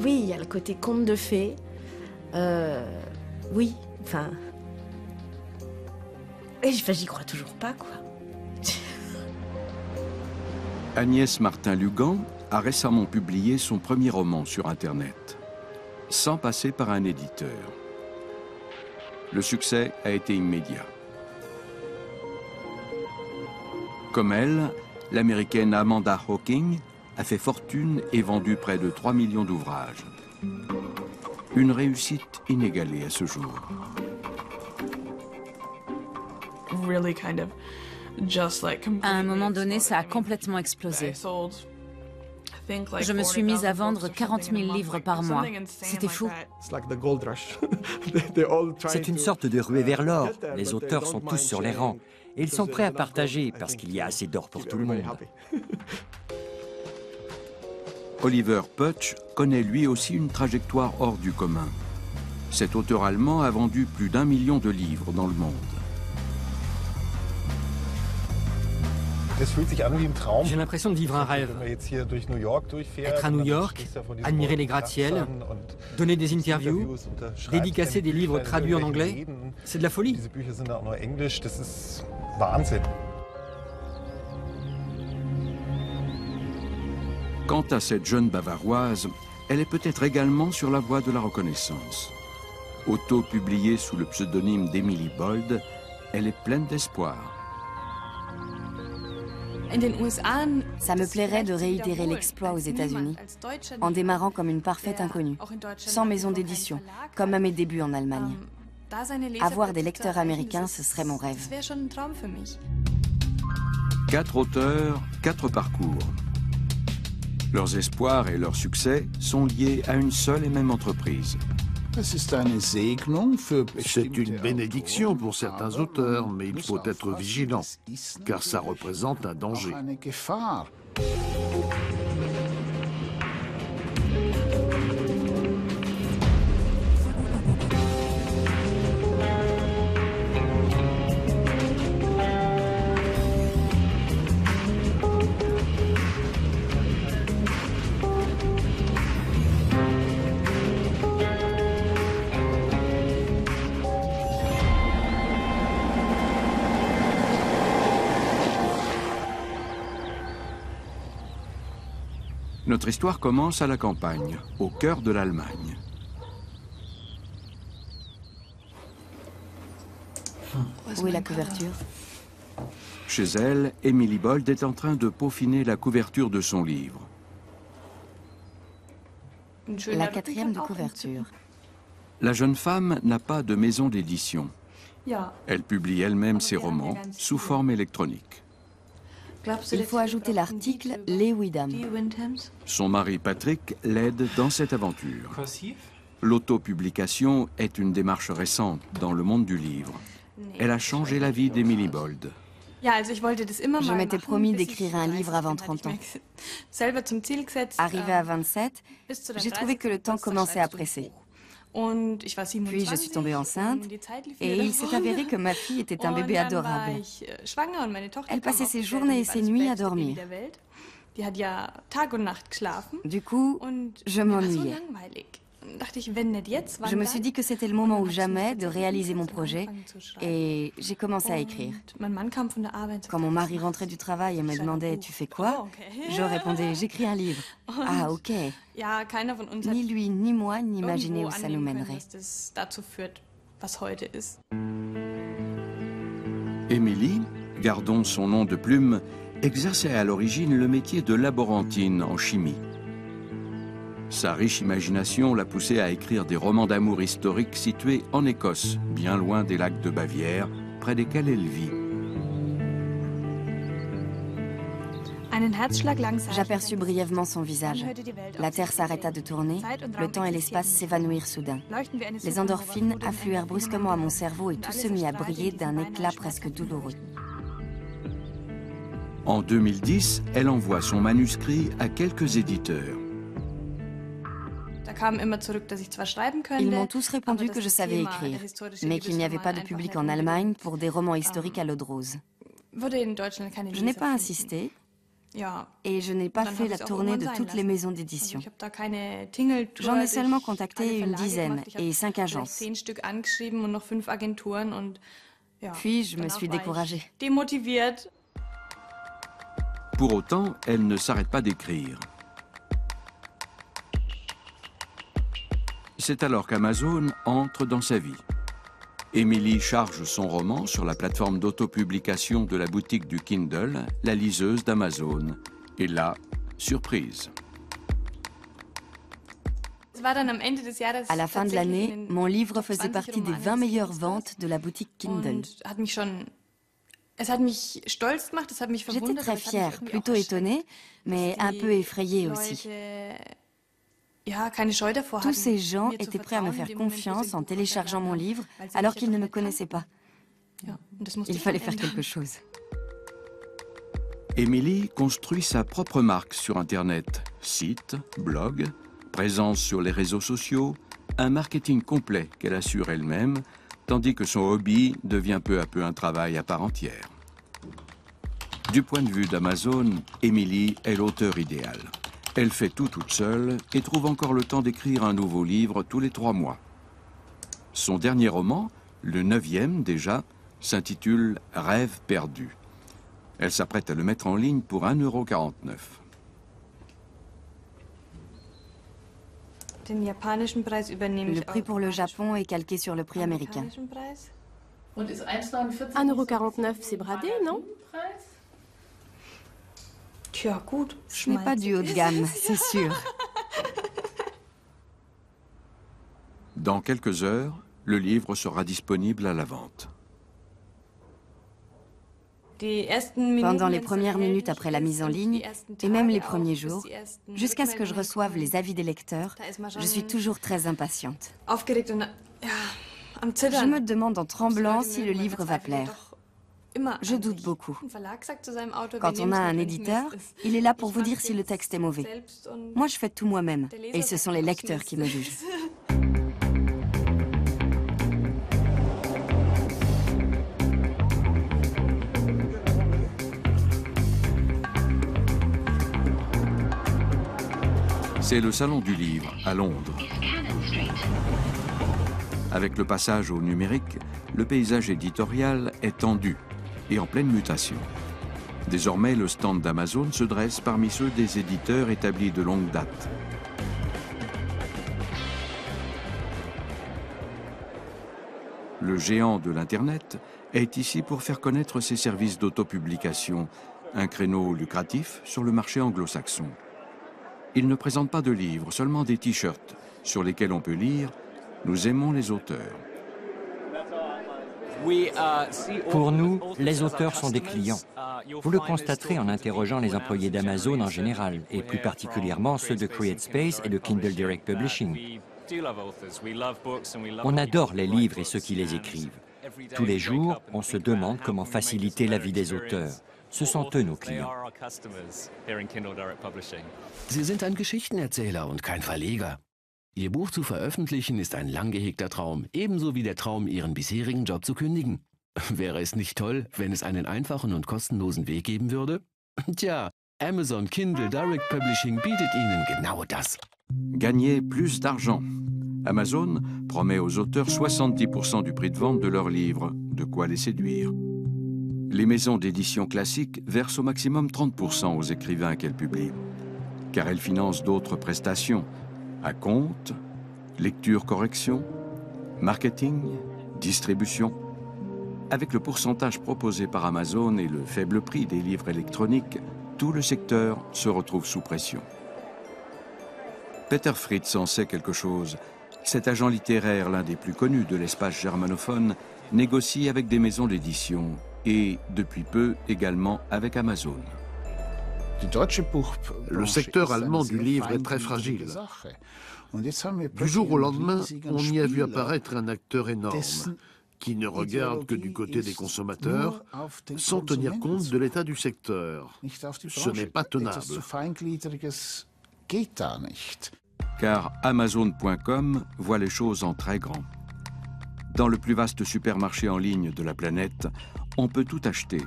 Oui, il y a le côté conte de fées. Oui, enfin... j'y crois toujours pas, quoi. Agnès Martin-Lugan a récemment publié son premier roman sur Internet, sans passer par un éditeur. Le succès a été immédiat. Comme elle, l'américaine Amanda Hawking a fait fortune et vendu près de 3 millions d'ouvrages. Une réussite inégalée à ce jour. À un moment donné, ça a complètement explosé. Je me suis mise à vendre 40 000 livres par mois. C'était fou. C'est une sorte de ruée vers l'or. Les auteurs sont tous sur les rangs. Et ils sont prêts à partager parce qu'il y a assez d'or pour tout le monde. Oliver Pötsch connaît lui aussi une trajectoire hors du commun. Cet auteur allemand a vendu plus d'1 million de livres dans le monde. J'ai l'impression de vivre un rêve. Être à New York, admirer les gratte-ciels, donner des interviews, dédicacer des livres traduits en anglais, c'est de la folie. Quant à cette jeune Bavaroise, elle est peut-être également sur la voie de la reconnaissance. Auto-publiée sous le pseudonyme d'Emily Bold, elle est pleine d'espoir. Ça me plairait de réitérer l'exploit aux États-Unis, en démarrant comme une parfaite inconnue, sans maison d'édition, comme à mes débuts en Allemagne. Avoir des lecteurs américains, ce serait mon rêve. 4 auteurs, 4 parcours. Leurs espoirs et leurs succès sont liés à une seule et même entreprise. C'est une bénédiction pour certains auteurs, mais il faut être vigilant, car ça représente un danger. Notre histoire commence à la campagne, au cœur de l'Allemagne. Où est la couverture? Chez elle, Emily Bold est en train de peaufiner la couverture de son livre. La 4e de couverture. La jeune femme n'a pas de maison d'édition. Elle publie elle-même ses romans sous forme électronique. Il faut ajouter l'article « Les Widham ». Son mari Patrick l'aide dans cette aventure. L'autopublication est une démarche récente dans le monde du livre. Elle a changé la vie d'Emily Bold. Je m'étais promis d'écrire un livre avant 30 ans. Arrivée à 27, j'ai trouvé que le temps commençait à presser. Puis je suis tombée enceinte et il s'est avéré que ma fille était un bébé adorable. Elle passait ses journées et ses nuits à dormir. Du coup, je m'ennuyais. Je me suis dit que c'était le moment ou jamais de réaliser mon projet et j'ai commencé à écrire. Quand mon mari rentrait du travail et me demandait « Tu fais quoi ?», je répondais « J'écris un livre ». « Ah, ok ». Ni lui ni moi n'imaginaient où ça nous mènerait. Émilie, gardons son nom de plume, exerçait à l'origine le métier de laborantine en chimie. Sa riche imagination l'a poussée à écrire des romans d'amour historiques situés en Écosse, bien loin des lacs de Bavière, près desquels elle vit. J'aperçus brièvement son visage. La terre s'arrêta de tourner, le temps et l'espace s'évanouirent soudain. Les endorphines affluèrent brusquement à mon cerveau et tout se mit à briller d'un éclat presque douloureux. En 2010, elle envoie son manuscrit à quelques éditeurs. Ils m'ont tous répondu que je savais écrire, mais qu'il n'y avait pas de public en Allemagne pour des romans historiques à l'eau de rose. Je n'ai pas insisté, et je n'ai pas fait la tournée de toutes les maisons d'édition. J'en ai seulement contacté une dizaine et 5 agences. Puis je me suis découragée. Pour autant, elle ne s'arrête pas d'écrire. C'est alors qu'Amazon entre dans sa vie. Emily charge son roman sur la plateforme d'autopublication de la boutique du Kindle, la liseuse d'Amazon. Et là, surprise. À la fin de l'année, mon livre faisait partie des 20 meilleures ventes de la boutique Kindle. J'étais très fière, plutôt étonnée, mais un peu effrayée aussi. Tous ces gens étaient prêts à me faire confiance en téléchargeant mon livre alors qu'ils ne me connaissaient pas. Il fallait faire quelque chose. Emily construit sa propre marque sur Internet. Site, blog, présence sur les réseaux sociaux, un marketing complet qu'elle assure elle-même, tandis que son hobby devient peu à peu un travail à part entière. Du point de vue d'Amazon, Emily est l'auteur idéal. Elle fait tout toute seule et trouve encore le temps d'écrire un nouveau livre tous les 3 mois. Son dernier roman, le 9e déjà, s'intitule « Rêve perdu ». Elle s'apprête à le mettre en ligne pour 1,49 €. Le prix pour le Japon est calqué sur le prix américain. 1,49 €, c'est bradé, non? Ce n'est pas du haut de gamme, c'est sûr. Dans quelques heures, le livre sera disponible à la vente. Pendant les premières minutes après la mise en ligne, et même les premiers jours, jusqu'à ce que je reçoive les avis des lecteurs, je suis toujours très impatiente. Je me demande en tremblant si le livre va plaire. Je doute beaucoup. Quand on a un éditeur, il est là pour vous dire si le texte est mauvais. Moi, je fais tout moi-même, et ce sont les lecteurs qui me jugent. C'est le Salon du Livre, à Londres. Avec le passage au numérique, le paysage éditorial est tendu et en pleine mutation. Désormais, le stand d'Amazon se dresse parmi ceux des éditeurs établis de longue date. Le géant de l'Internet est ici pour faire connaître ses services d'autopublication, un créneau lucratif sur le marché anglo-saxon. Il ne présente pas de livres, seulement des t-shirts sur lesquels on peut lire « Nous aimons les auteurs ». Pour nous, les auteurs sont des clients. Vous le constaterez en interrogeant les employés d'Amazon en général, et plus particulièrement ceux de CreateSpace et de Kindle Direct Publishing. On adore les livres et ceux qui les écrivent. Tous les jours, on se demande comment faciliter la vie des auteurs. Ce sont eux nos clients. Sie sind ein Geschichtenerzähler und kein Verleger. Ihr Buch zu veröffentlichen ist ein lang gehegter Traum, ebenso wie der Traum, Ihren bisherigen Job zu kündigen. Wäre es nicht toll, wenn es einen einfachen und kostenlosen Weg geben würde? Tja, Amazon Kindle Direct Publishing bietet Ihnen genau das. Gagner plus d'argent. Amazon promet aux auteurs 70% du prix de vente de leurs livres, de quoi les séduire. Les maisons d'édition classiques versent au maximum 30% aux écrivains qu'elles publient, car elles financent d'autres prestations, à compte, lecture-correction, marketing, distribution. Avec le pourcentage proposé par Amazon et le faible prix des livres électroniques, tout le secteur se retrouve sous pression. Peter Fritz en sait quelque chose. Cet agent littéraire, l'un des plus connus de l'espace germanophone, négocie avec des maisons d'édition et, depuis peu, également avec Amazon. Le secteur allemand du livre est très fragile. Du jour au lendemain, on y a vu apparaître un acteur énorme qui ne regarde que du côté des consommateurs sans tenir compte de l'état du secteur. Ce n'est pas tenable. car Amazon.com voit les choses en très grand. Dans le plus vaste supermarché en ligne de la planète, on peut tout acheter,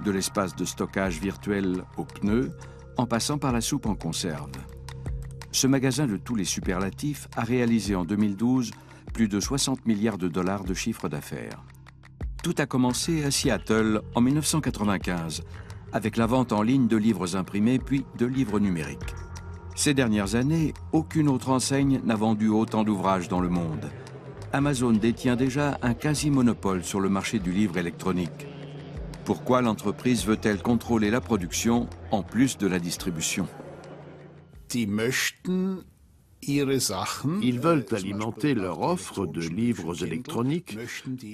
de l'espace de stockage virtuel aux pneus, en passant par la soupe en conserve. Ce magasin de tous les superlatifs a réalisé en 2012 plus de 60 milliards de dollars de chiffre d'affaires. Tout a commencé à Seattle en 1995, avec la vente en ligne de livres imprimés puis de livres numériques. Ces dernières années, aucune autre enseigne n'a vendu autant d'ouvrages dans le monde. Amazon détient déjà un quasi-monopole sur le marché du livre électronique. Pourquoi l'entreprise veut-elle contrôler la production en plus de la distribution? Ils veulent alimenter leur offre de livres électroniques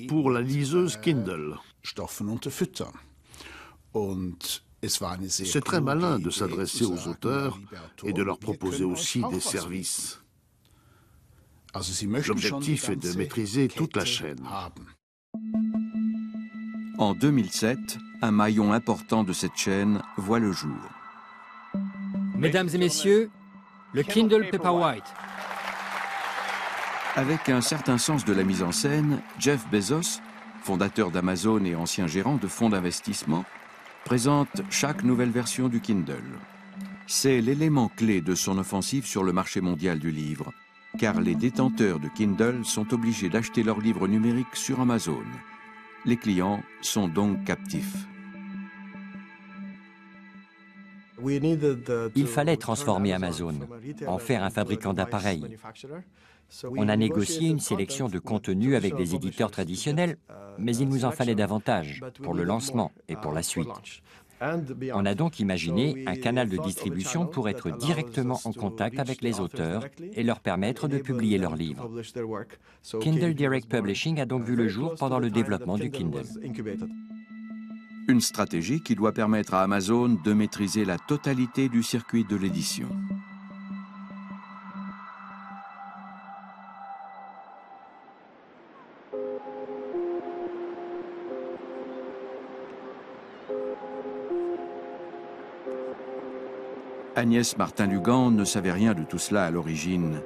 pour la liseuse Kindle. C'est très malin de s'adresser aux auteurs et de leur proposer aussi des services. L'objectif est de maîtriser toute la chaîne. En 2007, un maillon important de cette chaîne voit le jour. Mesdames et messieurs, le Kindle Paperwhite. Avec un certain sens de la mise en scène, Jeff Bezos, fondateur d'Amazon et ancien gérant de fonds d'investissement, présente chaque nouvelle version du Kindle. C'est l'élément clé de son offensive sur le marché mondial du livre, car les détenteurs de Kindle sont obligés d'acheter leurs livres numériques sur Amazon. Les clients sont donc captifs. Il fallait transformer Amazon, en faire un fabricant d'appareils. On a négocié une sélection de contenus avec des éditeurs traditionnels, mais il nous en fallait davantage pour le lancement et pour la suite. On a donc imaginé un canal de distribution pour être directement en contact avec les auteurs et leur permettre de publier leurs livres. Kindle Direct Publishing a donc vu le jour pendant le développement du Kindle. Une stratégie qui doit permettre à Amazon de maîtriser la totalité du circuit de l'édition. Agnès Martin-Lugan ne savait rien de tout cela à l'origine.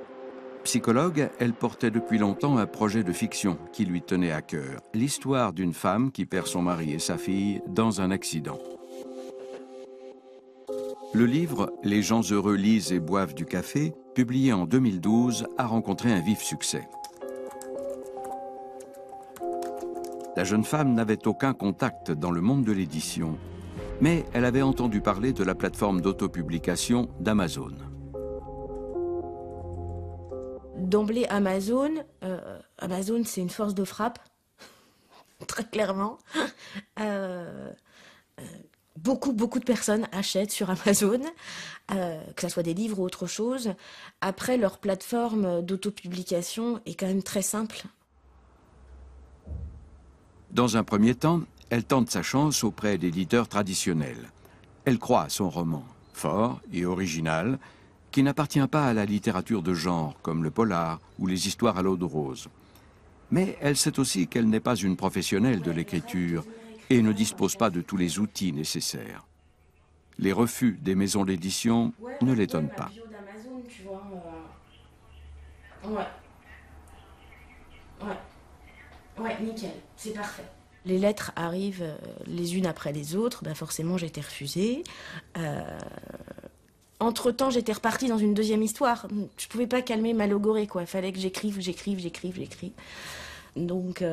Psychologue, elle portait depuis longtemps un projet de fiction qui lui tenait à cœur, l'histoire d'une femme qui perd son mari et sa fille dans un accident. Le livre « Les gens heureux lisent et boivent du café », publié en 2012, a rencontré un vif succès. La jeune femme n'avait aucun contact dans le monde de l'édition, mais elle avait entendu parler de la plateforme d'autopublication d'Amazon. D'emblée, Amazon, c'est une force de frappe, très clairement. Beaucoup de personnes achètent sur Amazon, que ce soit des livres ou autre chose. Après, leur plateforme d'autopublication est quand même très simple. Dans un premier temps, elle tente sa chance auprès d'éditeurs traditionnels. Elle croit à son roman, fort et original, qui n'appartient pas à la littérature de genre, comme le polar ou les histoires à l'eau de rose. Mais elle sait aussi qu'elle n'est pas une professionnelle de l'écriture et ne dispose pas de tous les outils nécessaires. Les refus des maisons d'édition ne l'étonnent pas. Ouais, nickel, c'est parfait. Les lettres arrivent les unes après les autres, forcément j'ai été refusée. Entre-temps, j'étais repartie dans une deuxième histoire. Je pouvais pas calmer ma logorée, quoi. Il fallait que j'écrive. Donc,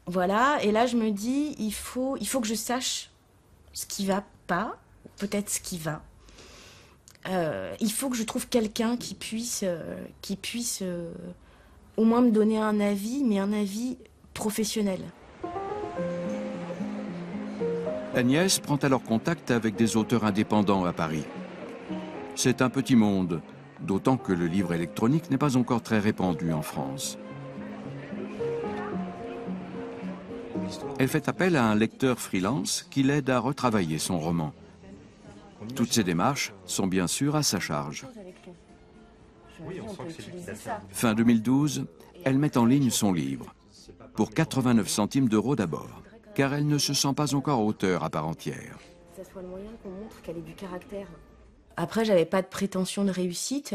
voilà. Et là, je me dis, il faut que je sache ce qui va pas, peut-être ce qui va. Il faut que je trouve quelqu'un qui puisse au moins me donner un avis, mais un avis professionnel. Agnès prend alors contact avec des auteurs indépendants à Paris. C'est un petit monde, d'autant que le livre électronique n'est pas encore très répandu en France. Elle fait appel à un lecteur freelance qui l'aide à retravailler son roman. Toutes ces démarches sont bien sûr à sa charge. Fin 2012, elle met en ligne son livre, pour 89 centimes d'euros d'abord, car elle ne se sent pas encore auteure à part entière. Que ça soit le moyen qu'on montre qu'elle ait du caractère. Après, j'avais pas de prétention de réussite,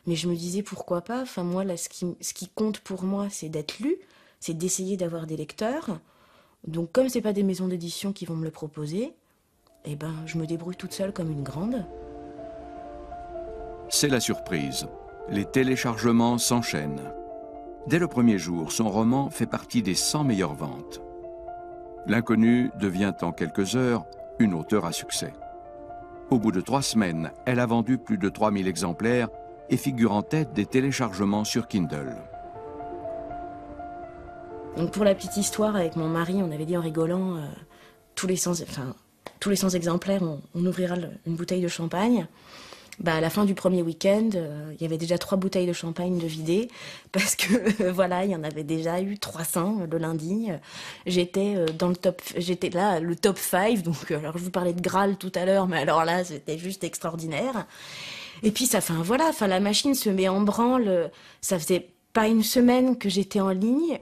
mais je me disais pourquoi pas. Enfin, moi, là, ce qui compte pour moi, c'est d'être lu, c'est d'essayer d'avoir des lecteurs. Donc, comme c'est pas des maisons d'édition qui vont me le proposer, eh ben, je me débrouille toute seule comme une grande. C'est la surprise. Les téléchargements s'enchaînent. Dès le premier jour, son roman fait partie des 100 meilleures ventes. L'inconnue devient en quelques heures une auteure à succès. Au bout de 3 semaines, elle a vendu plus de 3000 exemplaires et figure en tête des téléchargements sur Kindle. Donc pour la petite histoire, avec mon mari, on avait dit en rigolant, tous les 100 exemplaires, on ouvrira une bouteille de champagne. À la fin du premier week-end, il y avait déjà 3 bouteilles de champagne de vidées, parce que voilà, il y en avait déjà eu 300 le lundi. J'étais là, le top 5, donc alors je vous parlais de Graal tout à l'heure, mais alors là, c'était juste extraordinaire. Et puis la machine se met en branle. Ça faisait pas une semaine que j'étais en ligne.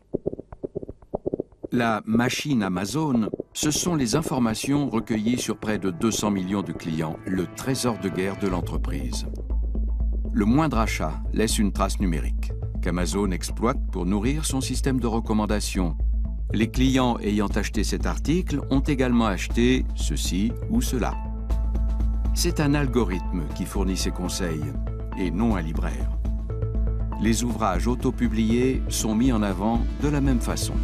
La machine Amazon, ce sont les informations recueillies sur près de 200 millions de clients, le trésor de guerre de l'entreprise. Le moindre achat laisse une trace numérique, qu'Amazon exploite pour nourrir son système de recommandation. Les clients ayant acheté cet article ont également acheté ceci ou cela. C'est un algorithme qui fournit ces conseils, et non un libraire. Les ouvrages autopubliés sont mis en avant de la même façon.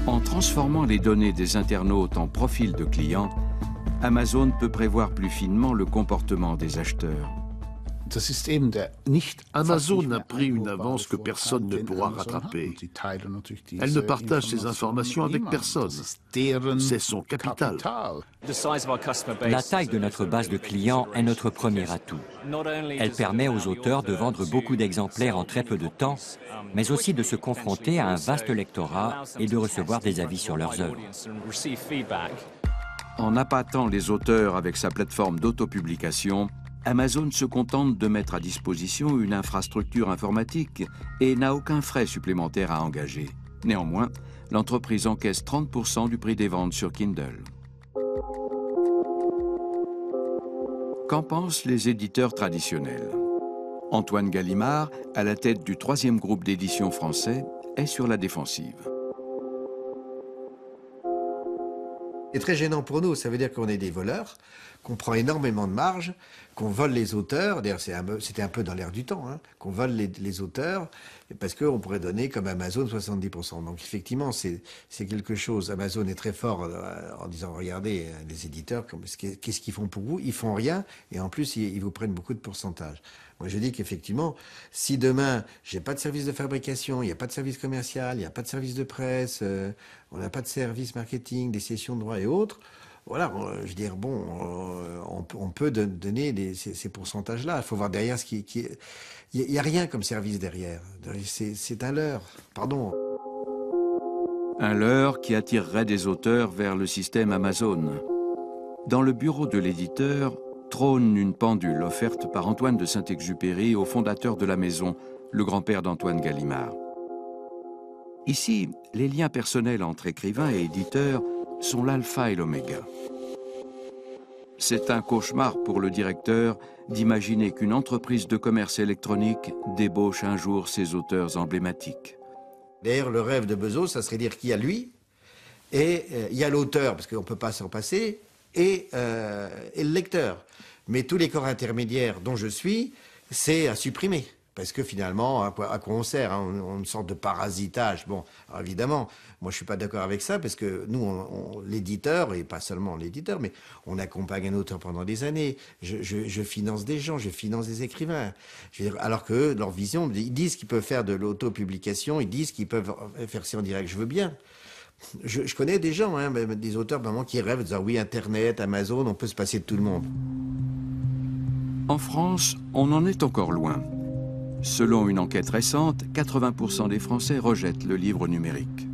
En transformant les données des internautes en profils de clients, Amazon peut prévoir plus finement le comportement des acheteurs. Amazon a pris une avance que personne ne pourra rattraper. Elle ne partage ses informations avec personne. C'est son capital. La taille de notre base de clients est notre premier atout. Elle permet aux auteurs de vendre beaucoup d'exemplaires en très peu de temps, mais aussi de se confronter à un vaste lectorat et de recevoir des avis sur leurs œuvres. En appâtant les auteurs avec sa plateforme d'autopublication, Amazon se contente de mettre à disposition une infrastructure informatique et n'a aucun frais supplémentaire à engager. Néanmoins, l'entreprise encaisse 30% du prix des ventes sur Kindle. Qu'en pensent les éditeurs traditionnels? Antoine Gallimard, à la tête du 3e groupe d'édition français, est sur la défensive. C'est très gênant pour nous, ça veut dire qu'on est des voleurs, qu'on prend énormément de marge, qu'on vole les auteurs, d'ailleurs c'était un peu dans l'air du temps, hein, qu'on vole les auteurs, parce qu'on pourrait donner comme Amazon 70%. Donc effectivement, c'est quelque chose. Amazon est très fort en disant, regardez, les éditeurs, qu'est-ce qu'ils font pour vous? Ils font rien, et en plus, ils vous prennent beaucoup de pourcentage. Moi, je dis qu'effectivement, si demain, j'ai pas de service de fabrication, il n'y a pas de service commercial, il n'y a pas de service de presse, on n'a pas de service marketing, des sessions de droit et autres, voilà, je veux dire, bon, on peut donner ces pourcentages-là. Il faut voir derrière il n'y a rien comme service derrière. C'est un leurre, pardon. Un leurre qui attirerait des auteurs vers le système Amazon. Dans le bureau de l'éditeur, trône une pendule offerte par Antoine de Saint-Exupéry au fondateur de la maison, le grand-père d'Antoine Gallimard. Ici, les liens personnels entre écrivain et éditeur sont l'alpha et l'oméga. C'est un cauchemar pour le directeur d'imaginer qu'une entreprise de commerce électronique débauche un jour ses auteurs emblématiques. D'ailleurs, le rêve de Bezos, ça serait dire qu'il y a lui, et il y a l'auteur, parce qu'on ne peut pas s'en passer, et le lecteur. Mais tous les corps intermédiaires dont je suis, c'est à supprimer. Parce que finalement, à quoi on sert, hein, une sorte de parasitage. Bon, alors évidemment, moi je ne suis pas d'accord avec ça, parce que nous, l'éditeur, et pas seulement l'éditeur, mais on accompagne un auteur pendant des années. Je finance des gens, je finance des écrivains. Je veux dire, alors que leur vision, ils disent qu'ils peuvent faire de l'autopublication, ils disent qu'ils peuvent faire ça en direct. Je veux bien. Je connais des gens, hein, des auteurs vraiment qui rêvent de dire oui, Internet, Amazon, on peut se passer de tout le monde. En France, on en est encore loin. Selon une enquête récente, 80% des Français rejettent le livre numérique.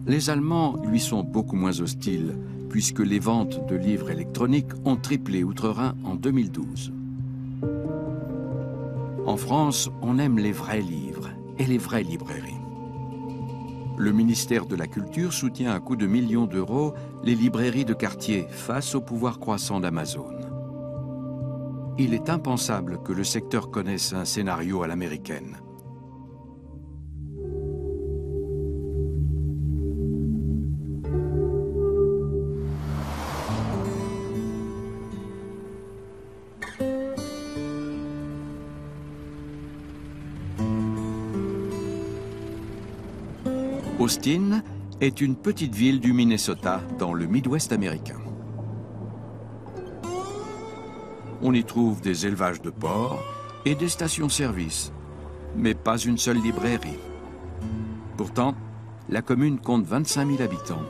Les Allemands lui sont beaucoup moins hostiles, puisque les ventes de livres électroniques ont triplé outre-Rhin en 2012. En France, on aime les vrais livres et les vraies librairies. Le ministère de la Culture soutient à coups de millions d'euros les librairies de quartier face au pouvoir croissant d'Amazon. il est impensable que le secteur connaisse un scénario à l'américaine. Austin est une petite ville du Minnesota, dans le Midwest américain. On y trouve des élevages de porcs et des stations-service, mais pas une seule librairie. Pourtant, la commune compte 25 000 habitants.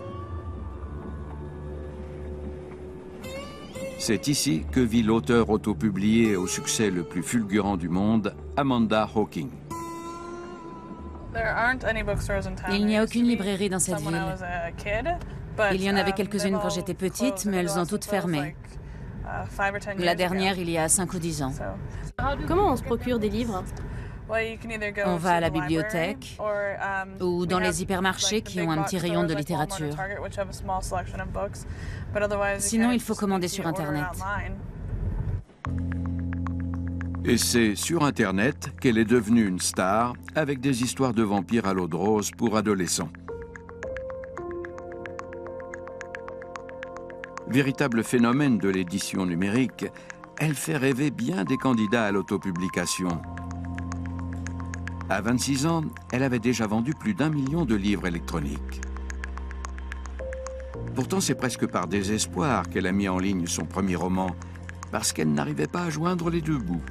C'est ici que vit l'auteur autopublié au succès le plus fulgurant du monde, Amanda Hawking. Il n'y a aucune librairie dans cette ville. Il y en avait quelques-unes quand j'étais petite, mais elles ont toutes fermé. La dernière, il y a 5 ou 10 ans. Comment on se procure des livres? On va à la bibliothèque ou dans les hypermarchés qui ont un petit rayon de littérature. Sinon, il faut commander sur Internet. Et c'est sur Internet qu'elle est devenue une star avec des histoires de vampires à l'eau de rose pour adolescents. Véritable phénomène de l'édition numérique, elle fait rêver bien des candidats à l'autopublication. À 26 ans, elle avait déjà vendu plus d'1 million de livres électroniques. Pourtant, c'est presque par désespoir qu'elle a mis en ligne son premier roman, parce qu'elle n'arrivait pas à joindre les deux bouts.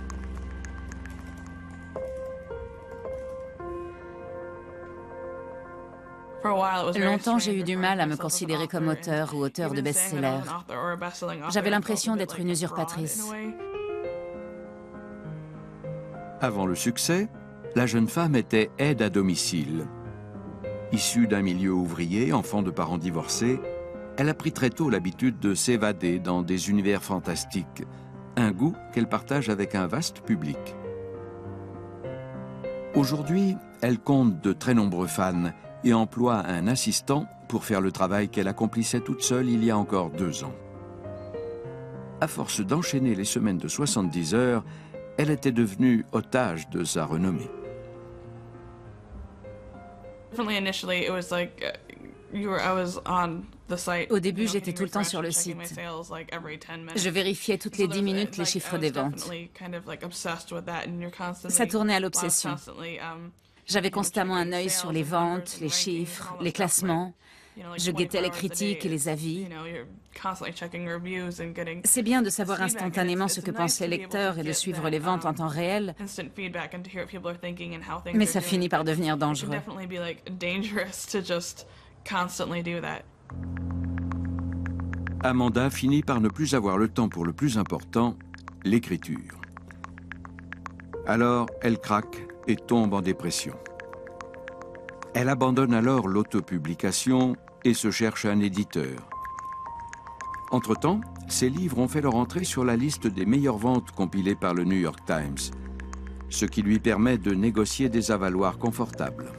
Longtemps, j'ai eu du mal à me considérer comme auteur ou auteur de best-seller. J'avais l'impression d'être une usurpatrice. Avant le succès, la jeune femme était aide à domicile. Issue d'un milieu ouvrier, enfant de parents divorcés, elle a pris très tôt l'habitude de s'évader dans des univers fantastiques, un goût qu'elle partage avec un vaste public. Aujourd'hui, elle compte de très nombreux fans et emploie un assistant pour faire le travail qu'elle accomplissait toute seule il y a encore 2 ans. À force d'enchaîner les semaines de 70 heures, elle était devenue otage de sa renommée. Au début, j'étais tout le temps sur le site. Je vérifiais toutes les 10 minutes les chiffres des ventes. Ça tournait à l'obsession. J'avais constamment un œil sur les ventes, les chiffres, les classements. Je guettais les critiques et les avis. C'est bien de savoir instantanément ce que pensent les lecteurs et de suivre les ventes en temps réel, mais ça finit par devenir dangereux. Amanda finit par ne plus avoir le temps pour le plus important, l'écriture. Alors, elle craque et tombe en dépression. Elle abandonne alors l'autopublication et se cherche un éditeur. Entre-temps, ses livres ont fait leur entrée sur la liste des meilleures ventes compilées par le New York Times, ce qui lui permet de négocier des avaloirs confortables.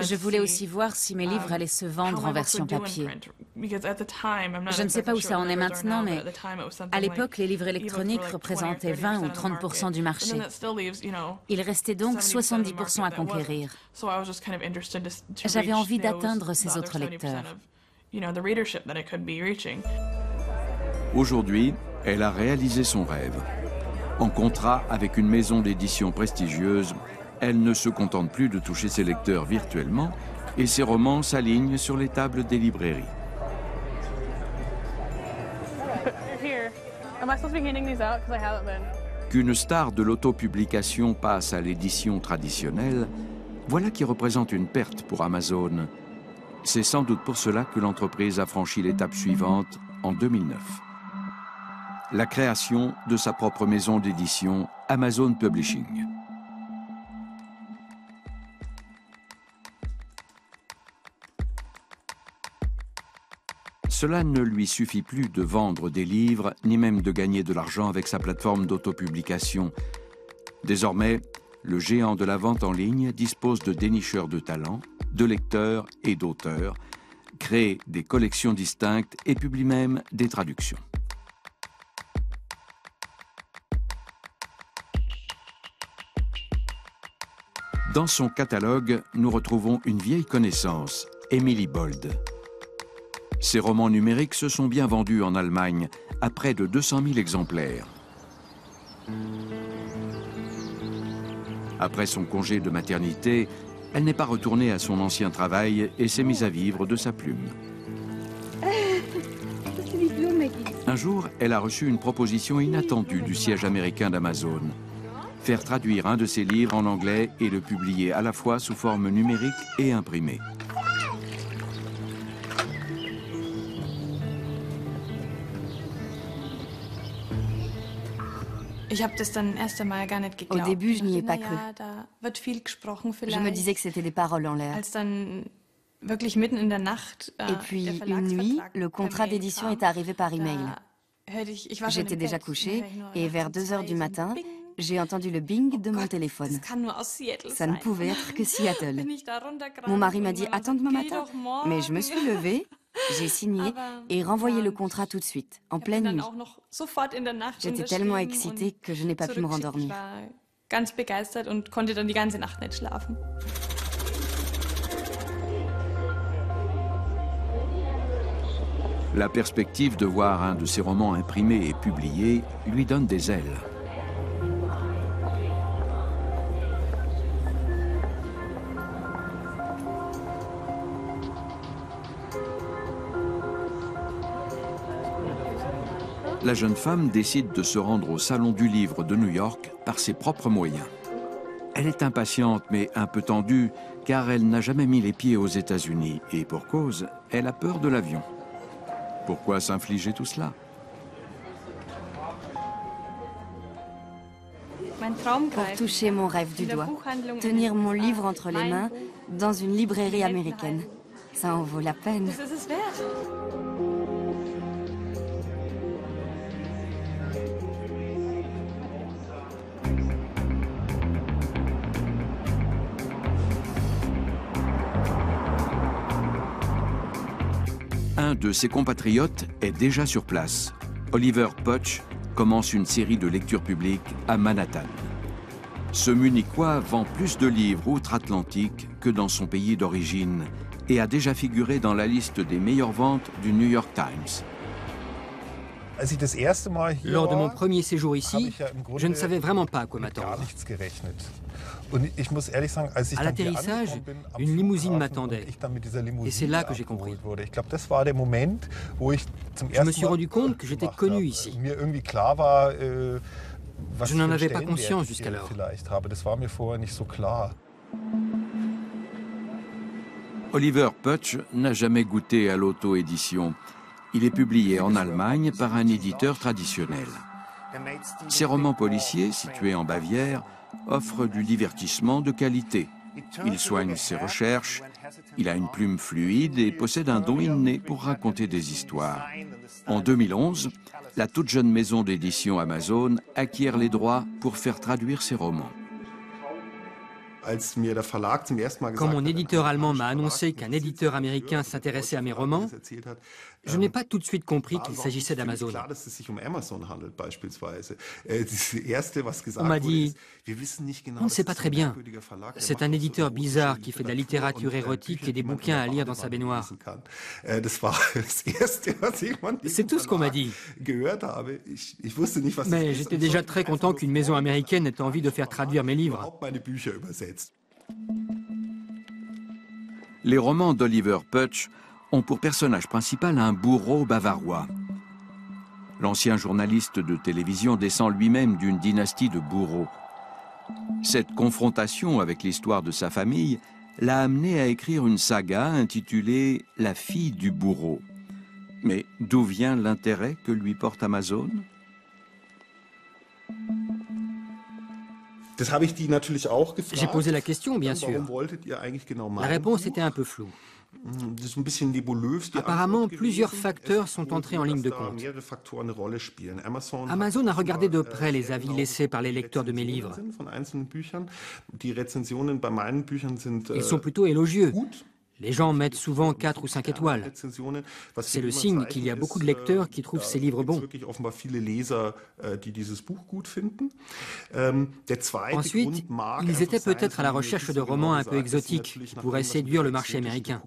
Je voulais aussi voir si mes livres allaient se vendre en version papier. Je ne sais pas où ça en est maintenant, mais à l'époque, les livres électroniques représentaient 20 ou 30% du marché. Il restait donc 70% à conquérir. J'avais envie d'atteindre ces autres lecteurs. Aujourd'hui, elle a réalisé son rêve. En contrat avec une maison d'édition prestigieuse, elle ne se contente plus de toucher ses lecteurs virtuellement et ses romans s'alignent sur les tables des librairies. Qu'une star de l'autopublication passe à l'édition traditionnelle, voilà qui représente une perte pour Amazon. C'est sans doute pour cela que l'entreprise a franchi l'étape suivante en 2009. La création de sa propre maison d'édition, Amazon Publishing. Cela ne lui suffit plus de vendre des livres, ni même de gagner de l'argent avec sa plateforme d'autopublication. Désormais, le géant de la vente en ligne dispose de dénicheurs de talents, de lecteurs et d'auteurs, crée des collections distinctes et publie même des traductions. Dans son catalogue, nous retrouvons une vieille connaissance, Emily Bold. Ses romans numériques se sont bien vendus en Allemagne, à près de 200 000 exemplaires. Après son congé de maternité, elle n'est pas retournée à son ancien travail et s'est mise à vivre de sa plume. Un jour, elle a reçu une proposition inattendue du siège américain d'Amazon. Faire traduire un de ses livres en anglais et le publier à la fois sous forme numérique et imprimée. Au début, je n'y ai pas cru. Je me disais que c'était des paroles en l'air. Et puis, une nuit, le contrat d'édition est arrivé par email. J'étais déjà couchée et vers 2 heures du matin, j'ai entendu le bing de mon téléphone. Ça ne pouvait être que Seattle. Mon mari m'a dit « Attends demain matin ». Mais je me suis levée, j'ai signé et renvoyé le contrat tout de suite, en pleine nuit. J'étais tellement excitée que je n'ai pas pu me rendormir. La perspective de voir un de ses romans imprimés et publiés lui donne des ailes. La jeune femme décide de se rendre au Salon du Livre de New York par ses propres moyens. Elle est impatiente mais un peu tendue car elle n'a jamais mis les pieds aux États-Unis et pour cause, elle a peur de l'avion. Pourquoi s'infliger tout cela? Pour toucher mon rêve du doigt, tenir mon livre entre les mains dans une librairie américaine. Ça en vaut la peine. Un de ses compatriotes est déjà sur place. Oliver Putsch commence une série de lectures publiques à Manhattan. Ce Munichois vend plus de livres outre-Atlantique que dans son pays d'origine et a déjà figuré dans la liste des meilleures ventes du New York Times. Lors de mon premier séjour ici, je ne savais vraiment pas à quoi m'attendre. À l'atterrissage, une limousine m'attendait. Et c'est là que j'ai compris. Je me suis rendu compte que j'étais connu ici. Je n'en avais pas conscience jusqu'alors. Oliver Putsch n'a jamais goûté à l'auto-édition. Il est publié en Allemagne par un éditeur traditionnel. Ses romans policiers, situés en Bavière, offrent du divertissement de qualité. Il soigne ses recherches, il a une plume fluide et possède un don inné pour raconter des histoires. En 2011, la toute jeune maison d'édition Amazon acquiert les droits pour faire traduire ses romans. Quand mon éditeur allemand m'a annoncé qu'un éditeur américain s'intéressait à mes romans, je n'ai pas tout de suite compris qu'il s'agissait d'Amazon. On m'a dit, on ne sait pas très bien. C'est un éditeur bizarre qui fait de la littérature érotique et des bouquins à lire dans sa baignoire. C'est tout ce qu'on m'a dit. Mais j'étais déjà très content qu'une maison américaine ait envie de faire traduire mes livres. Les romans d'Oliver Putsch ont pour personnage principal un bourreau bavarois. L'ancien journaliste de télévision descend lui-même d'une dynastie de bourreaux. Cette confrontation avec l'histoire de sa famille l'a amené à écrire une saga intitulée « La fille du bourreau ». Mais d'où vient l'intérêt que lui porte Amazon ? J'ai posé la question, bien sûr. La réponse était un peu floue. Apparemment, plusieurs facteurs sont entrés en ligne de compte. Amazon a regardé de près les avis laissés par les lecteurs de mes livres. Ils sont plutôt élogieux. Les gens mettent souvent 4 ou 5 étoiles. C'est le signe qu'il y a beaucoup de lecteurs qui trouvent ces livres bons. Ensuite, ils étaient peut-être à la recherche de romans un peu exotiques qui pourraient séduire le marché américain.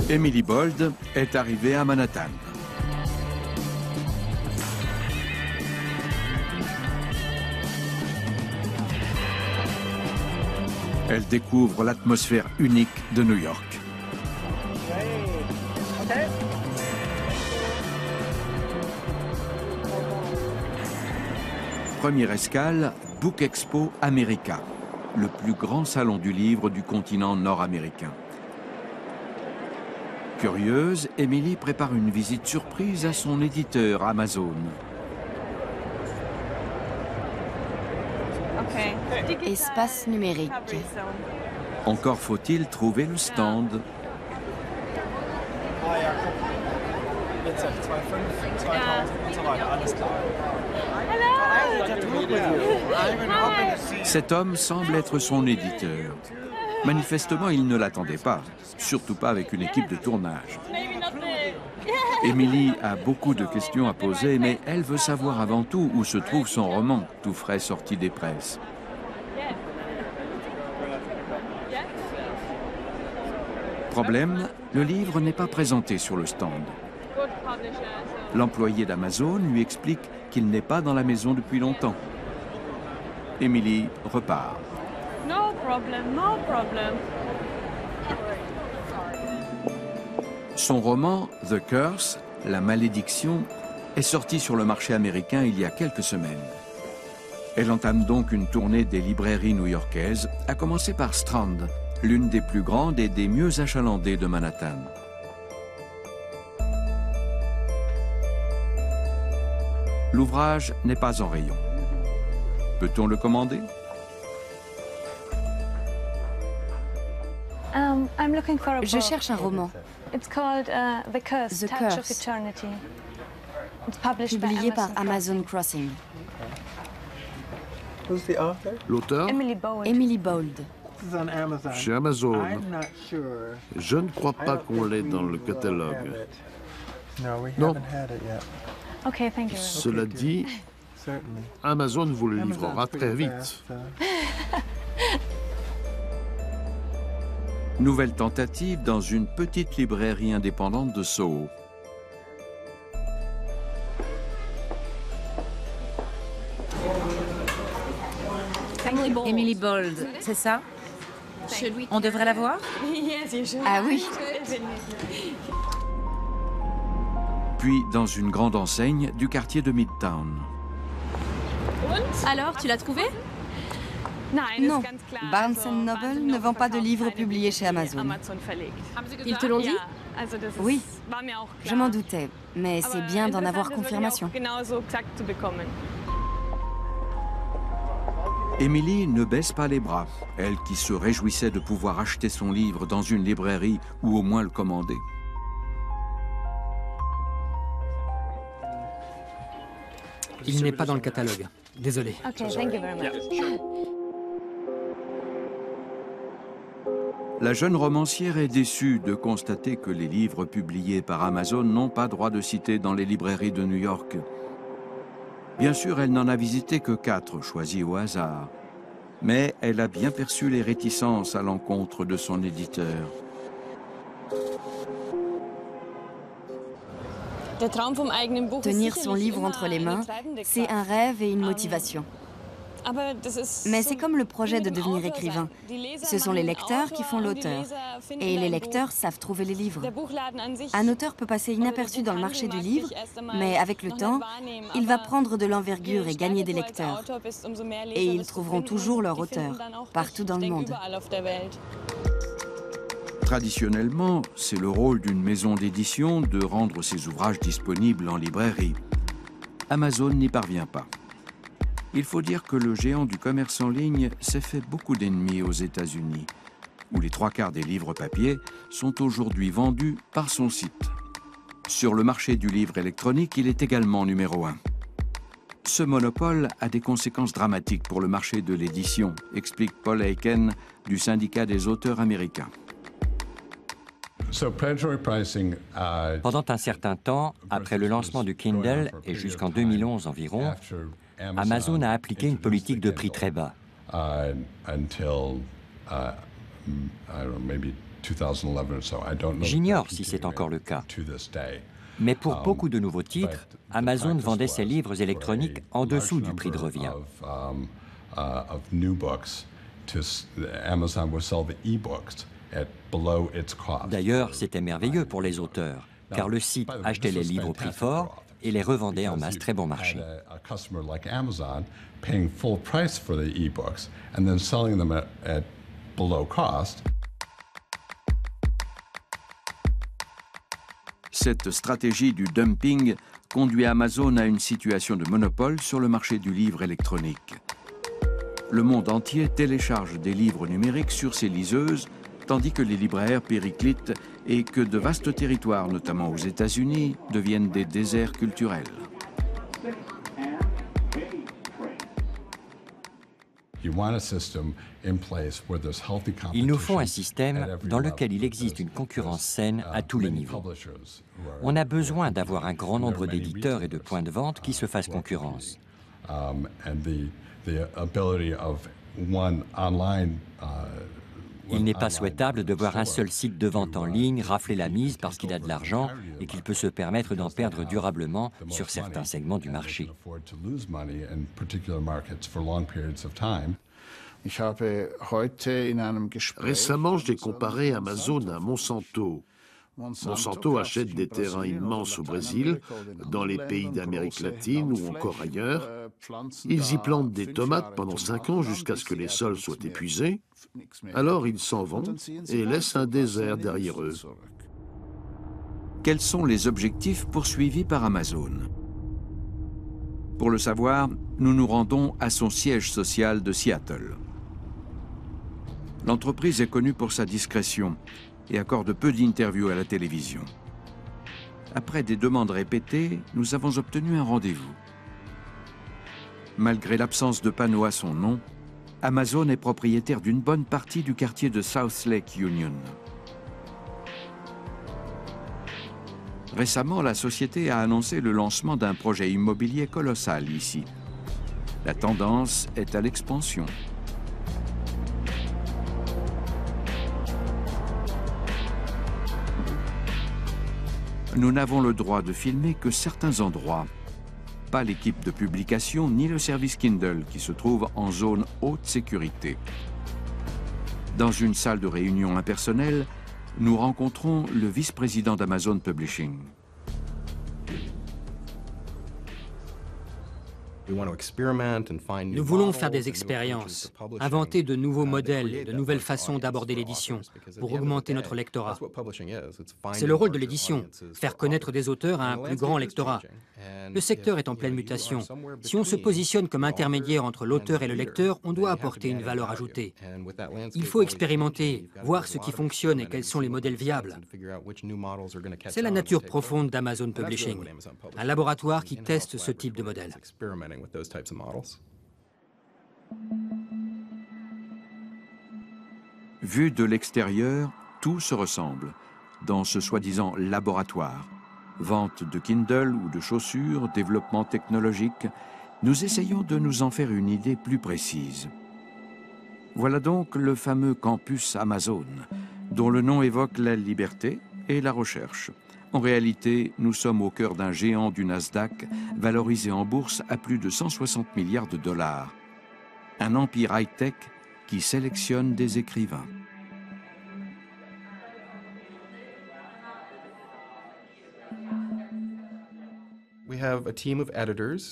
Emily Bold est arrivée à Manhattan. Elle découvre l'atmosphère unique de New York. Première escale, Book Expo America, le plus grand salon du livre du continent nord-américain. Curieuse, Emily prépare une visite surprise à son éditeur Amazon. Espace numérique. Encore faut-il trouver le stand. Cet homme semble être son éditeur. Manifestement, il ne l'attendait pas, surtout pas avec une équipe de tournage. Emily a beaucoup de questions à poser, mais elle veut savoir avant tout où se trouve son roman, tout frais sorti des presses. Problème, le livre n'est pas présenté sur le stand. L'employé d'Amazon lui explique qu'il n'est pas dans la maison depuis longtemps. Emily repart. No problem, no problem. Son roman The Curse, La Malédiction, est sorti sur le marché américain il y a quelques semaines. Elle entame donc une tournée des librairies new-yorkaises, à commencer par Strand, l'une des plus grandes et des mieux achalandées de Manhattan. L'ouvrage n'est pas en rayon. Peut-on le commander? Je cherche un roman. The Curse, Publié par Amazon Crossing. L'auteur? Emily Bold. Chez Amazon. Je ne crois pas qu'on l'ait dans le catalogue. Non. Cela dit, Amazon vous le livrera très vite. Nouvelle tentative dans une petite librairie indépendante de Soho. Emily Bold, c'est ça? On devrait la voir? Ah oui. Puis dans une grande enseigne du quartier de Midtown. Alors, tu l'as trouvé? Non, Barnes & Noble ne vend pas de livres publiés chez Amazon. Ils te l'ont dit? Oui, je m'en doutais, mais c'est bien d'en avoir confirmation. Emily ne baisse pas les bras, elle qui se réjouissait de pouvoir acheter son livre dans une librairie ou au moins le commander. Il n'est pas dans le catalogue. Désolé. La jeune romancière est déçue de constater que les livres publiés par Amazon n'ont pas droit de citer dans les librairies de New York. Bien sûr, elle n'en a visité que 4, choisis au hasard. Mais elle a bien perçu les réticences à l'encontre de son éditeur. Tenir son livre entre les mains, c'est un rêve et une motivation. Mais c'est comme le projet de devenir écrivain. Ce sont les lecteurs qui font l'auteur. Et les lecteurs savent trouver les livres. Un auteur peut passer inaperçu dans le marché du livre, mais avec le temps, il va prendre de l'envergure et gagner des lecteurs. Et ils trouveront toujours leur auteur, partout dans le monde. Traditionnellement, c'est le rôle d'une maison d'édition de rendre ses ouvrages disponibles en librairie. Amazon n'y parvient pas. Il faut dire que le géant du commerce en ligne s'est fait beaucoup d'ennemis aux États-Unis, où les 3/4 des livres papier sont aujourd'hui vendus par son site. Sur le marché du livre électronique, il est également numéro 1. Ce monopole a des conséquences dramatiques pour le marché de l'édition, explique Paul Aiken du syndicat des auteurs américains. Pendant un certain temps, après le lancement du Kindle et jusqu'en 2011 environ, Amazon a appliqué une politique de prix très bas. J'ignore si c'est encore le cas. Mais pour beaucoup de nouveaux titres, Amazon vendait ses livres électroniques en dessous du prix de revient. D'ailleurs, c'était merveilleux pour les auteurs, car le site achetait les livres au prix fort et les revendait en masse très bon marché. Cette stratégie du dumping conduit Amazon à une situation de monopole sur le marché du livre électronique. Le monde entier télécharge des livres numériques sur ses liseuses, tandis que les libraires périclitent et que de vastes territoires, notamment aux États-Unis, deviennent des déserts culturels. Il nous faut un système dans lequel il existe une concurrence saine à tous les niveaux. On a besoin d'avoir un grand nombre d'éditeurs et de points de vente qui se fassent concurrence. Il n'est pas souhaitable de voir un seul site de vente en ligne rafler la mise parce qu'il a de l'argent et qu'il peut se permettre d'en perdre durablement sur certains segments du marché. Récemment, j'ai comparé Amazon à Monsanto. Monsanto achète des terrains immenses au Brésil, dans les pays d'Amérique latine ou encore ailleurs. Ils y plantent des tomates pendant 5 ans jusqu'à ce que les sols soient épuisés. Alors ils s'en vont et laissent un désert derrière eux. Quels sont les objectifs poursuivis par Amazon? Pour le savoir, nous nous rendons à son siège social de Seattle. L'entreprise est connue pour sa discrétion et accorde peu d'interviews à la télévision. Après des demandes répétées, nous avons obtenu un rendez-vous. Malgré l'absence de panneau à son nom, Amazon est propriétaire d'une bonne partie du quartier de South Lake Union. Récemment, la société a annoncé le lancement d'un projet immobilier colossal ici. La tendance est à l'expansion. Nous n'avons le droit de filmer que certains endroits. Pas l'équipe de publication ni le service Kindle qui se trouve en zone haute sécurité. Dans une salle de réunion impersonnelle, nous rencontrons le vice-président d'Amazon Publishing. Nous voulons faire des expériences, inventer de nouveaux modèles et de nouvelles façons d'aborder l'édition pour augmenter notre lectorat. C'est le rôle de l'édition, faire connaître des auteurs à un plus grand lectorat. Le secteur est en pleine mutation. Si on se positionne comme intermédiaire entre l'auteur et le lecteur, on doit apporter une valeur ajoutée. Il faut expérimenter, voir ce qui fonctionne et quels sont les modèles viables. C'est la nature profonde d'Amazon Publishing, un laboratoire qui teste ce type de modèle. Vu de l'extérieur, tout se ressemble dans ce soi-disant laboratoire. Vente de Kindle ou de chaussures, développement technologique, nous essayons de nous en faire une idée plus précise. Voilà donc le fameux campus Amazon, dont le nom évoque la liberté et la recherche. En réalité, nous sommes au cœur d'un géant du Nasdaq, valorisé en bourse à plus de 160 milliards de dollars. Un empire high-tech qui sélectionne des écrivains.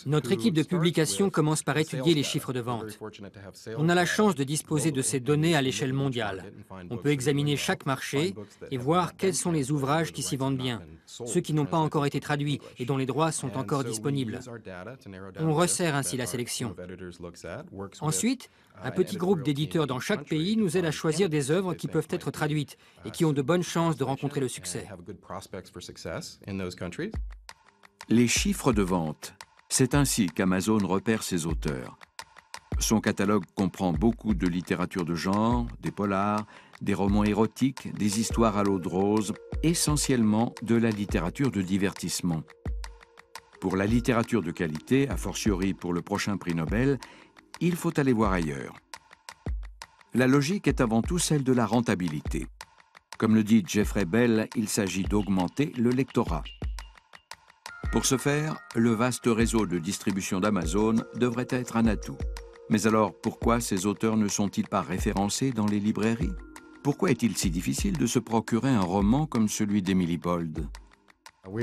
Notre équipe de publication commence par étudier les chiffres de vente. On a la chance de disposer de ces données à l'échelle mondiale. On peut examiner chaque marché et voir quels sont les ouvrages qui s'y vendent bien, ceux qui n'ont pas encore été traduits et dont les droits sont encore disponibles. On resserre ainsi la sélection. Ensuite, un petit groupe d'éditeurs dans chaque pays nous aide à choisir des œuvres qui peuvent être traduites et qui ont de bonnes chances de rencontrer le succès. Les chiffres de vente. C'est ainsi qu'Amazon repère ses auteurs. Son catalogue comprend beaucoup de littérature de genre, des polars, des romans érotiques, des histoires à l'eau de rose, essentiellement de la littérature de divertissement. Pour la littérature de qualité, a fortiori pour le prochain prix Nobel, il faut aller voir ailleurs. La logique est avant tout celle de la rentabilité. Comme le dit Jeffrey Bell, il s'agit d'augmenter le lectorat. Pour ce faire, le vaste réseau de distribution d'Amazon devrait être un atout. Mais alors, pourquoi ces auteurs ne sont-ils pas référencés dans les librairies? Pourquoi est-il si difficile de se procurer un roman comme celui d'Emily Bold? On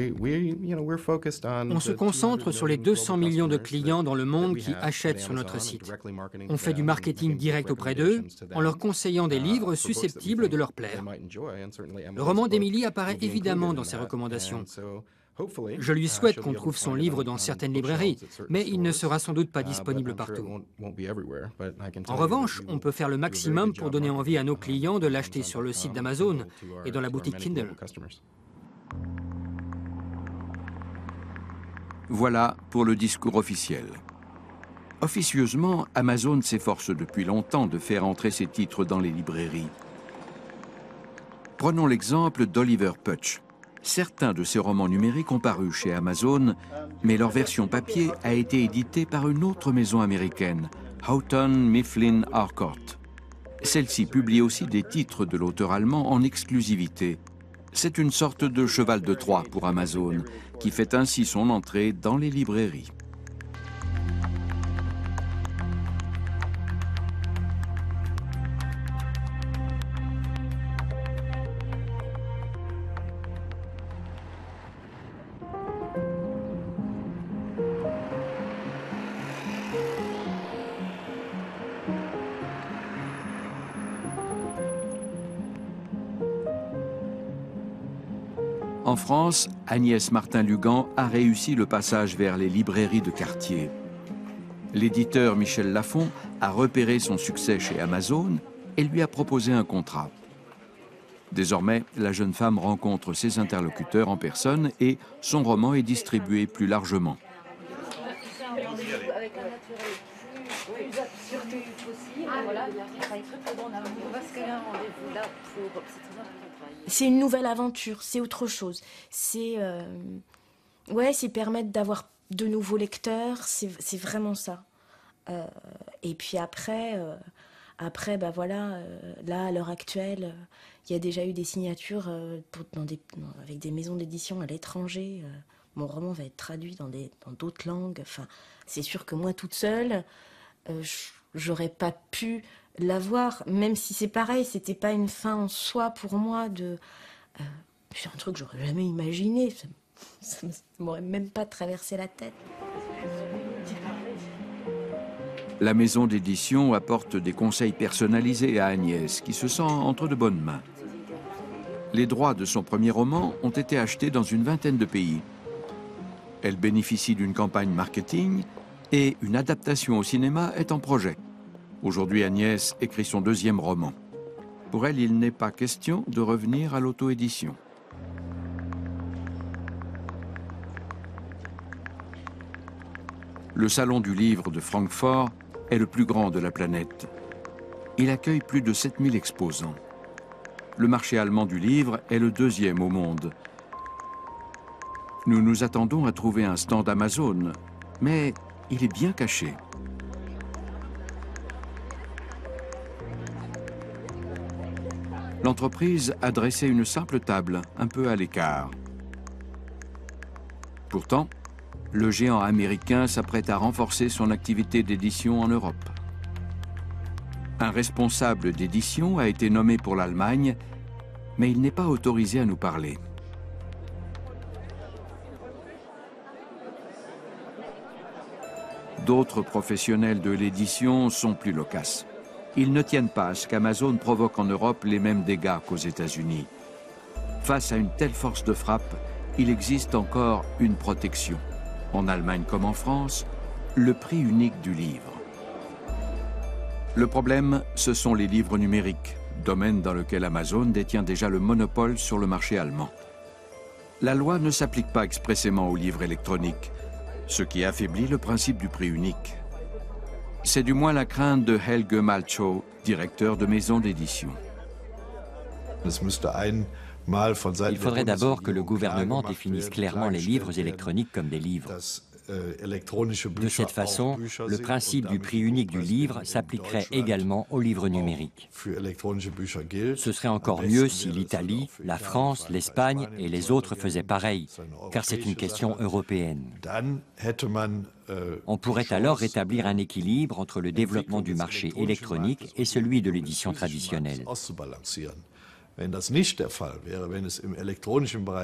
se concentre sur les 200 millions de clients dans le monde qui achètent sur notre site. On fait du marketing direct auprès d'eux en leur conseillant des livres susceptibles de leur plaire. Le roman d'Emily apparaît évidemment dans ses recommandations. Je lui souhaite qu'on trouve son livre dans certaines librairies, mais il ne sera sans doute pas disponible partout. En revanche, on peut faire le maximum pour donner envie à nos clients de l'acheter sur le site d'Amazon et dans la boutique Kindle. Voilà pour le discours officiel. Officieusement, Amazon s'efforce depuis longtemps de faire entrer ses titres dans les librairies. Prenons l'exemple d'Oliver Putch. Certains de ses romans numériques ont paru chez Amazon, mais leur version papier a été éditée par une autre maison américaine, Houghton Mifflin Harcourt. Celle-ci publie aussi des titres de l'auteur allemand en exclusivité. C'est une sorte de cheval de Troie pour Amazon, qui fait ainsi son entrée dans les librairies. En France, Agnès Martin-Lugan a réussi le passage vers les librairies de quartier. L'éditeur Michel Lafon a repéré son succès chez Amazon et lui a proposé un contrat. Désormais, la jeune femme rencontre ses interlocuteurs en personne et son roman est distribué plus largement. C'est une nouvelle aventure, c'est autre chose. C'est c'est permettre d'avoir de nouveaux lecteurs, c'est vraiment ça. Et puis après bah voilà, là à l'heure actuelle, il y a déjà eu des signatures avec des maisons d'édition à l'étranger. Mon roman va être traduit dans d'autres langues. Enfin, c'est sûr que moi toute seule, j'aurais pas pu l'avoir, même si c'est pareil, c'était pas une fin en soi pour moi c'est un truc que j'aurais jamais imaginé, ça m'aurait même pas traversé la tête. La maison d'édition apporte des conseils personnalisés à Agnès, qui se sent entre de bonnes mains. Les droits de son premier roman ont été achetés dans une vingtaine de pays. Elle bénéficie d'une campagne marketing et une adaptation au cinéma est en projet. Aujourd'hui, Agnès écrit son deuxième roman. Pour elle, il n'est pas question de revenir à l'auto-édition. Le Salon du Livre de Francfort est le plus grand de la planète. Il accueille plus de 7000 exposants. Le marché allemand du livre est le deuxième au monde. Nous nous attendons à trouver un stand Amazon, mais il est bien caché. L'entreprise a dressé une simple table, un peu à l'écart. Pourtant, le géant américain s'apprête à renforcer son activité d'édition en Europe. Un responsable d'édition a été nommé pour l'Allemagne, mais il n'est pas autorisé à nous parler. D'autres professionnels de l'édition sont plus loquaces. Ils ne tiennent pas à ce qu'Amazon provoque en Europe les mêmes dégâts qu'aux États-Unis. Face à une telle force de frappe, il existe encore une protection. En Allemagne comme en France, le prix unique du livre. Le problème, ce sont les livres numériques, domaine dans lequel Amazon détient déjà le monopole sur le marché allemand. La loi ne s'applique pas expressément aux livres électroniques, ce qui affaiblit le principe du prix unique. C'est du moins la crainte de Helge Malchow, directeur de maison d'édition. Il faudrait d'abord que le gouvernement définisse clairement les livres électroniques comme des livres. De cette façon, le principe du prix unique du livre s'appliquerait également aux livres numériques. Ce serait encore mieux si l'Italie, la France, l'Espagne et les autres faisaient pareil, car c'est une question européenne. On pourrait alors rétablir un équilibre entre le développement du marché électronique et celui de l'édition traditionnelle.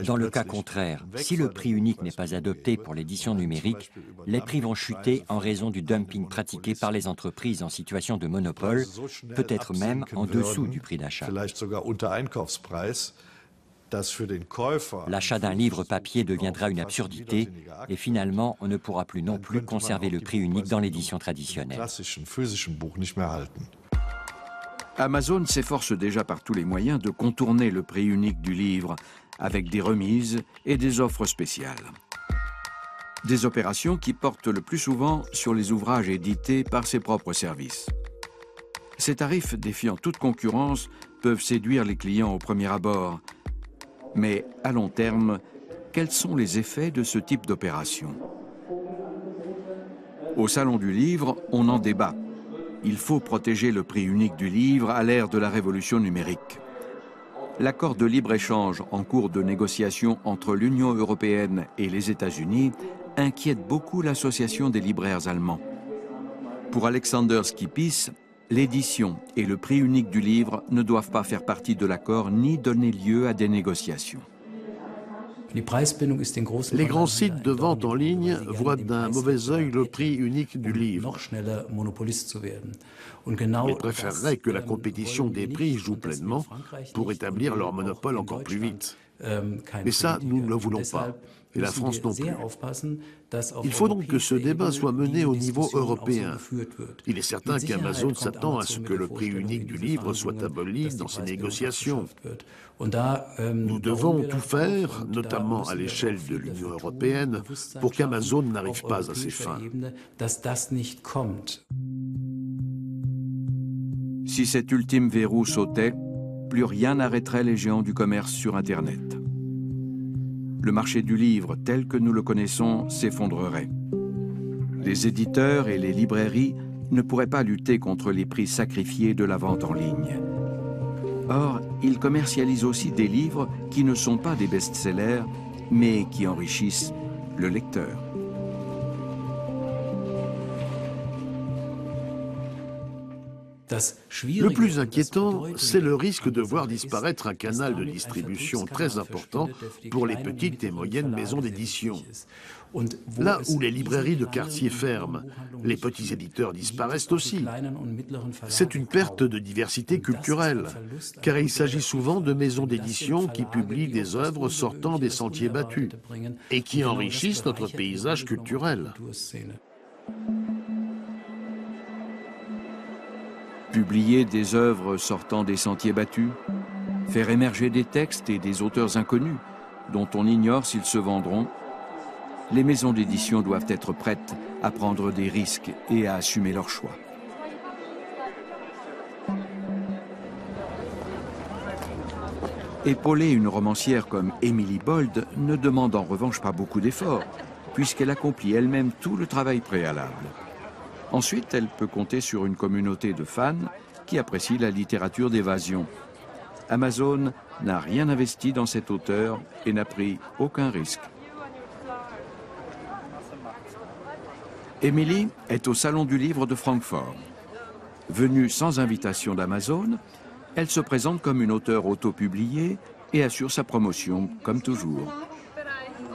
Dans le cas contraire, si le prix unique n'est pas adopté pour l'édition numérique, les prix vont chuter en raison du dumping pratiqué par les entreprises en situation de monopole, peut-être même en dessous du prix d'achat. L'achat d'un livre papier deviendra une absurdité et finalement, on ne pourra plus non plus conserver le prix unique dans l'édition traditionnelle. Amazon s'efforce déjà par tous les moyens de contourner le prix unique du livre avec des remises et des offres spéciales. Des opérations qui portent le plus souvent sur les ouvrages édités par ses propres services. Ces tarifs défiant toute concurrence peuvent séduire les clients au premier abord. Mais à long terme, quels sont les effets de ce type d'opération? Au Salon du Livre, on en débat. Il faut protéger le prix unique du livre à l'ère de la révolution numérique. L'accord de libre-échange en cours de négociation entre l'Union européenne et les États-Unis inquiète beaucoup l'association des libraires allemands. Pour Alexander Skipis, l'édition et le prix unique du livre ne doivent pas faire partie de l'accord ni donner lieu à des négociations. Les grands sites de vente en ligne voient d'un mauvais œil le prix unique du livre. Ils préféreraient que la compétition des prix joue pleinement pour établir leur monopole encore plus vite. Mais ça, nous ne le voulons pas. Et la France non plus. Il faut donc que ce débat soit mené au niveau européen. Il est certain qu'Amazon s'attend à ce que le prix unique du livre soit aboli dans ces négociations. Nous devons tout faire, notamment à l'échelle de l'Union européenne, pour qu'Amazon n'arrive pas à ses fins. Si cet ultime verrou sautait, plus rien n'arrêterait les géants du commerce sur Internet. Le marché du livre tel que nous le connaissons s'effondrerait. Les éditeurs et les librairies ne pourraient pas lutter contre les prix sacrifiés de la vente en ligne. Or, ils commercialisent aussi des livres qui ne sont pas des best-sellers, mais qui enrichissent le lecteur. Le plus inquiétant, c'est le risque de voir disparaître un canal de distribution très important pour les petites et moyennes maisons d'édition. Là où les librairies de quartier ferment, les petits éditeurs disparaissent aussi. C'est une perte de diversité culturelle, car il s'agit souvent de maisons d'édition qui publient des œuvres sortant des sentiers battus et qui enrichissent notre paysage culturel. Publier des œuvres sortant des sentiers battus, faire émerger des textes et des auteurs inconnus dont on ignore s'ils se vendront, les maisons d'édition doivent être prêtes à prendre des risques et à assumer leurs choix. Épauler une romancière comme Emily Bold ne demande en revanche pas beaucoup d'efforts, puisqu'elle accomplit elle-même tout le travail préalable. Ensuite, elle peut compter sur une communauté de fans qui apprécient la littérature d'évasion. Amazon n'a rien investi dans cet auteur et n'a pris aucun risque. Emily est au Salon du Livre de Francfort. Venue sans invitation d'Amazon, elle se présente comme une auteure auto-publiée et assure sa promotion, comme toujours.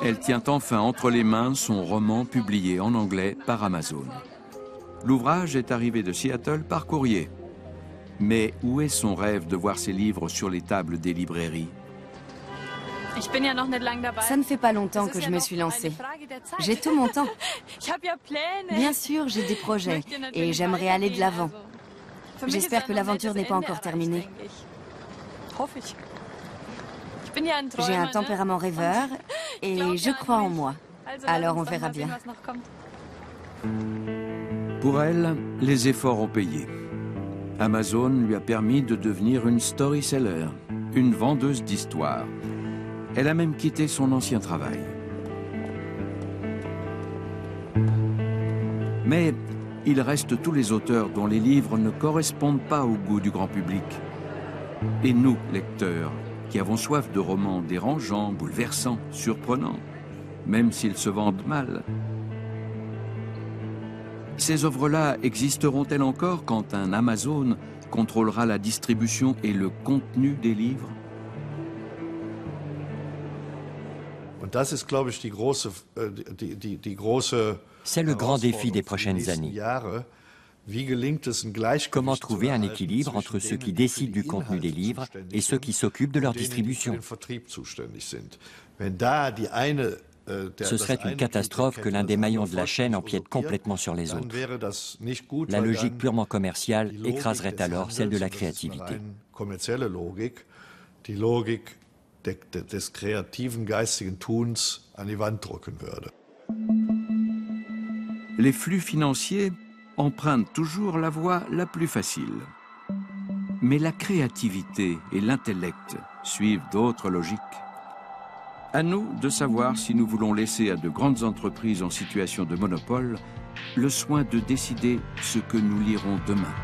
Elle tient enfin entre les mains son roman publié en anglais par Amazon. L'ouvrage est arrivé de Seattle par courrier. Mais où est son rêve de voir ses livres sur les tables des librairies? Ça ne fait pas longtemps que je me suis lancée. J'ai tout mon temps. Bien sûr, j'ai des projets et j'aimerais aller de l'avant. J'espère que l'aventure n'est pas encore terminée. J'ai un tempérament rêveur et je crois en moi. Alors on verra bien. Pour elle, les efforts ont payé. Amazon lui a permis de devenir une story-seller, une vendeuse d'histoires. Elle a même quitté son ancien travail. Mais il reste tous les auteurs dont les livres ne correspondent pas au goût du grand public. Et nous, lecteurs, qui avons soif de romans dérangeants, bouleversants, surprenants, même s'ils se vendent mal. Ces œuvres-là existeront-elles encore quand un Amazon contrôlera la distribution et le contenu des livres? C'est le grand défi des prochaines années. Comment trouver un équilibre entre ceux qui décident du contenu des livres et ceux qui s'occupent de leur distribution? Ce serait une catastrophe que l'un des maillons de la chaîne empiète complètement sur les autres. La logique purement commerciale écraserait alors celle de la créativité. Les flux financiers empruntent toujours la voie la plus facile. Mais la créativité et l'intellect suivent d'autres logiques. À nous de savoir si nous voulons laisser à de grandes entreprises en situation de monopole le soin de décider ce que nous lirons demain.